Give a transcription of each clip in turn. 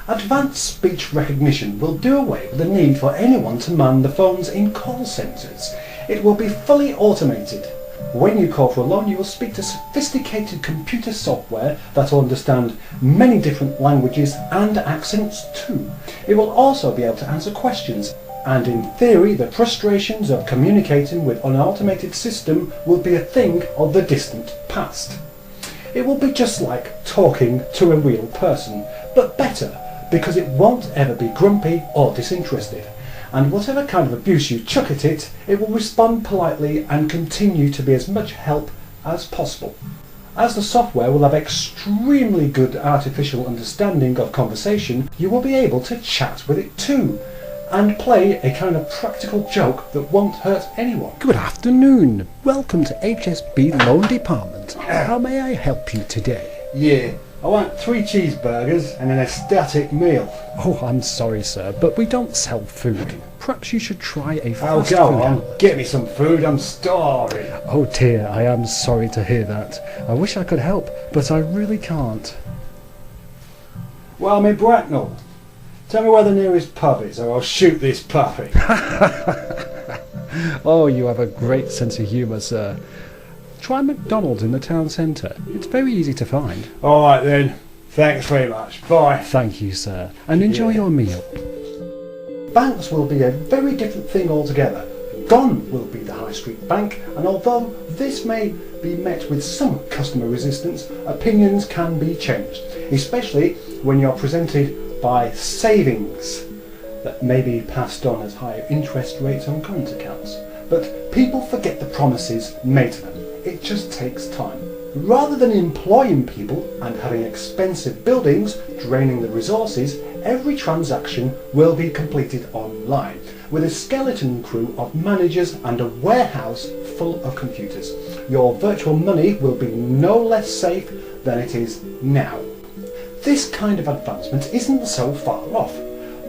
Advanced speech recognition will do away with the need for anyone to man the phones in call centres. It will be fully automated. When you call for a loan, you will speak to sophisticated computer software that will understand many different languages and accents too. It will also be able to answer questions, and in theory the frustrations of communicating with an automated system will be a thing of the distant past. It will be just like talking to a real person, but better, because it won't ever be grumpy or disinterested. And whatever kind of abuse you chuck at it, it will respond politely and continue to be as much help as possible. As the software will have extremely good artificial understanding of conversation, you will be able to chat with it too, and play a kind of practical joke that won't hurt anyone. Good afternoon. Welcome to HSB Loan Department. How may I help you today? Yeah, I want 3 cheeseburgers and an static meal. Oh, I'm sorry, sir, but we don't sell food. Perhaps you should try a Oh, fast go food on, outlet. get me some food, I'm starving. Oh dear, I am sorry to hear that. I wish I could help, but I really can't. Well, I'm in Bracknell. Tell me where the nearest pub is, or I'll shoot this puppy. Oh, you have a great sense of humour, sir. Try McDonald's in the town centre. It's very easy to find. Alright then, thanks very much, bye. Thank you, sir, and enjoy Yeah. your meal. Banks will be a very different thing altogether. Gone will be the high street bank, and although this may be met with some customer resistance, opinions can be changed, especially when you're presented by savings that may be passed on as higher interest rates on current accounts. But people forget the promises made to them. It just takes time. Rather than employing people and having expensive buildings draining the resources, every transaction will be completed online with a skeleton crew of managers and a warehouse full of computers. Your virtual money will be no less safe than it is now. This kind of advancement isn't so far off.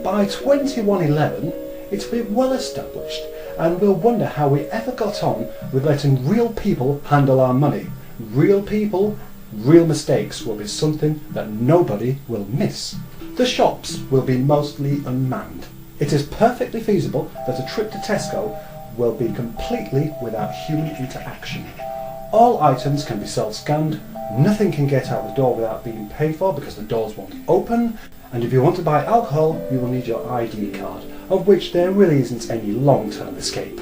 By 2111, it will be well established, and we'll wonder how we ever got on with letting real people handle our money. Real people, real mistakes will be something that nobody will miss. The shops will be mostly unmanned. It is perfectly feasible that a trip to Tesco will be completely without human interaction. All items can be self-scanned, nothing can get out the door without being paid for because the doors won't open, and if you want to buy alcohol, you will need your ID card, of which there really isn't any long-term escape.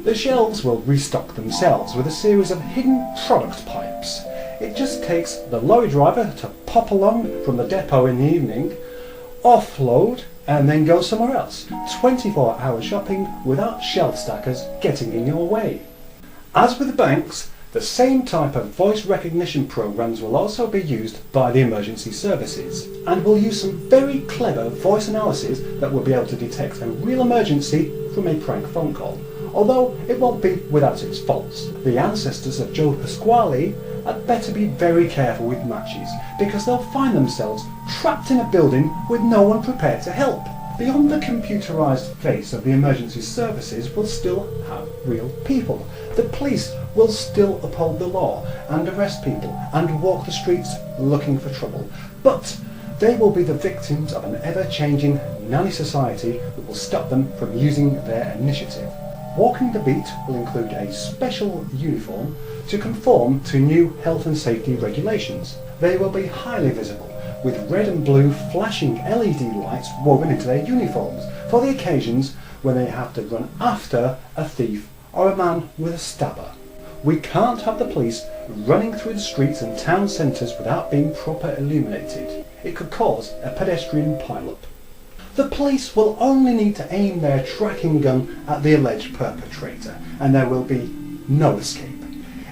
The shelves will restock themselves with a series of hidden product pipes. It just takes the lorry driver to pop along from the depot in the evening, offload, and then go somewhere else. 24-hour shopping without shelf stackers getting in your way. As with the banks, the same type of voice recognition programs will also be used by the emergency services, and will use some very clever voice analysis that will be able to detect a real emergency from a prank phone call, although it won't be without its faults. The ancestors of Joe Pasquale had better be very careful with matches, because they'll find themselves trapped in a building with no one prepared to help. Beyond the computerised face of the emergency services will still have real people. The police will still uphold the law and arrest people and walk the streets looking for trouble. But they will be the victims of an ever-changing nanny society that will stop them from using their initiative. Walking the beat will include a special uniform to conform to new health and safety regulations. They will be highly visible, with red and blue flashing LED lights woven into their uniforms for the occasions when they have to run after a thief or a man with a stabber. We can't have the police running through the streets and town centres without being properly illuminated. It could cause a pedestrian pile-up. The police will only need to aim their tracking gun at the alleged perpetrator, and there will be no escape.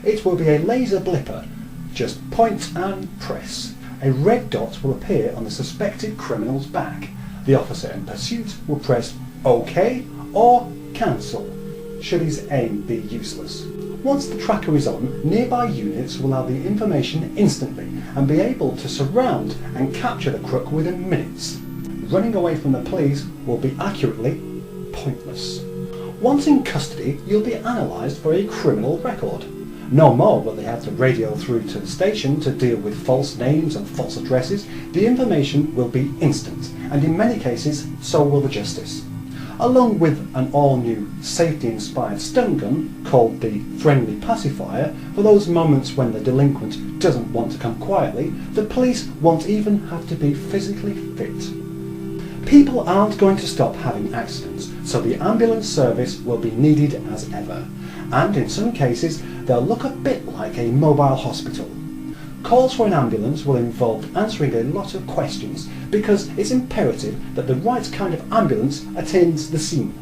It will be a laser blipper. Just point and press. A red dot will appear on the suspected criminal's back. The officer in pursuit will press OK or cancel, should his aim be useless. Once the tracker is on, nearby units will have the information instantly and be able to surround and capture the crook within minutes. Running away from the police will be accurately pointless. Once in custody, you'll be analysed for a criminal record. No more will they have to radio through to the station to deal with false names and false addresses. The information will be instant, and in many cases, so will the justice. Along with an all-new safety-inspired stun gun called the Friendly Pacifier, for those moments when the delinquent doesn't want to come quietly, the police won't even have to be physically fit. People aren't going to stop having accidents, so the ambulance service will be needed as ever. And in some cases, they'll look a bit like a mobile hospital. Calls for an ambulance will involve answering a lot of questions because it's imperative that the right kind of ambulance attains the scene.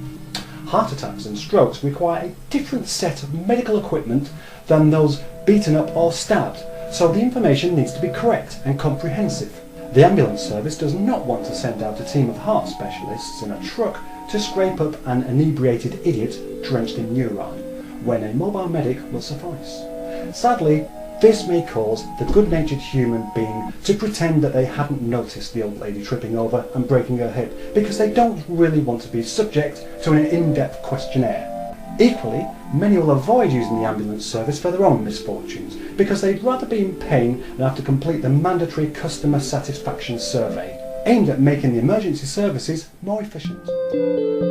Heart attacks and strokes require a different set of medical equipment than those beaten up or stabbed, so the information needs to be correct and comprehensive. The ambulance service does not want to send out a team of heart specialists in a truck to scrape up an inebriated idiot drenched in urine, when a mobile medic will suffice. Sadly, this may cause the good-natured human being to pretend that they hadn't noticed the old lady tripping over and breaking her hip because they don't really want to be subject to an in-depth questionnaire. Equally, many will avoid using the ambulance service for their own misfortunes because they'd rather be in pain than have to complete the mandatory customer satisfaction survey, aimed at making the emergency services more efficient.